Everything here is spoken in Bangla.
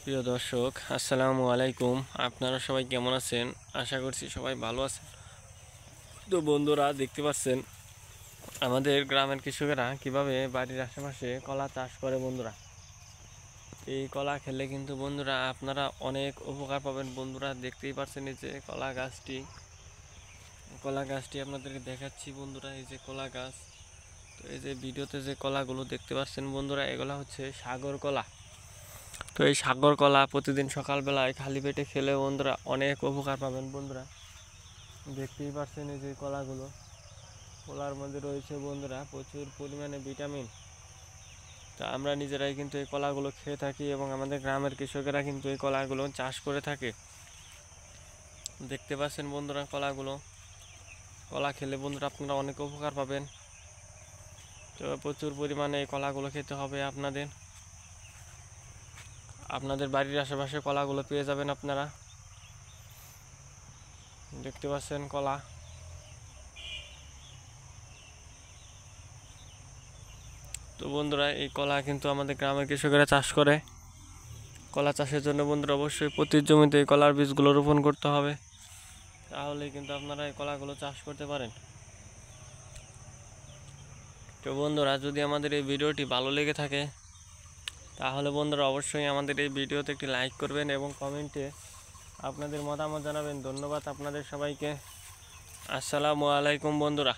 প্রিয় দর্শক, আসসালামু আলাইকুম। আপনারা সবাই কেমন আছেন? আশা করছি সবাই ভালো আছেন। তো বন্ধুরা, দেখতে পাচ্ছেন আমাদের গ্রামের কৃষকেরা কিভাবে বাড়ির আশেপাশে কলা চাষ করে। বন্ধুরা, এই কলা খেলে কিন্তু বন্ধুরা আপনারা অনেক উপকার পাবেন। বন্ধুরা, দেখতেই পাচ্ছেন এই যে কলা গাছটি আপনাদেরকে দেখাচ্ছি। বন্ধুরা, এই যে কলা গাছ, তো এই যে ভিডিওতে যে কলাগুলো দেখতে পাচ্ছেন বন্ধুরা, এগুলো হচ্ছে সাগর কলা। তো এই সাগর কলা প্রতিদিন সকালবেলায় খালি পেটে খেলে বন্ধুরা অনেক উপকার পাবেন। বন্ধুরা, দেখতেই পাচ্ছেন এই যে কলার মধ্যে রয়েছে বন্ধুরা প্রচুর পরিমাণে ভিটামিন। তা আমরা নিজেরাই কিন্তু এই কলাগুলো খেয়ে থাকি এবং আমাদের গ্রামের কৃষকেরা কিন্তু এই কলাগুলো চাষ করে থাকে। দেখতে পাচ্ছেন বন্ধুরা, কলা খেলে বন্ধুরা আপনারা অনেক উপকার পাবেন। তো প্রচুর পরিমাণে এই কলাগুলো খেতে হবে আপনাদের বাড়ির আশেপাশে কলাগুলো পেয়ে যাবেন আপনারা। দেখতে পাচ্ছেন কলা। তো বন্ধুরা, এই কলা কিন্তু আমাদের গ্রামের কৃষকেরা চাষ করে। কলা চাষের জন্য বন্ধুরা অবশ্যই প্রতি জমিতে এই কলার বীজগুলো রোপণ করতে হবে, তাহলেই কিন্তু আপনারা এই কলাগুলো চাষ করতে পারেন। তো বন্ধুরা, যদি আমাদের এই ভিডিওটি ভালো লেগে থাকে তাহলে বন্ধুরা অবশ্যই আমাদের এই ভিডিওতে একটি লাইক করবেন এবং কমেন্টে আপনাদের মতামত জানাবেন। ধন্যবাদ আপনাদের সবাইকে। আসসালামু আলাইকুম বন্ধুরা।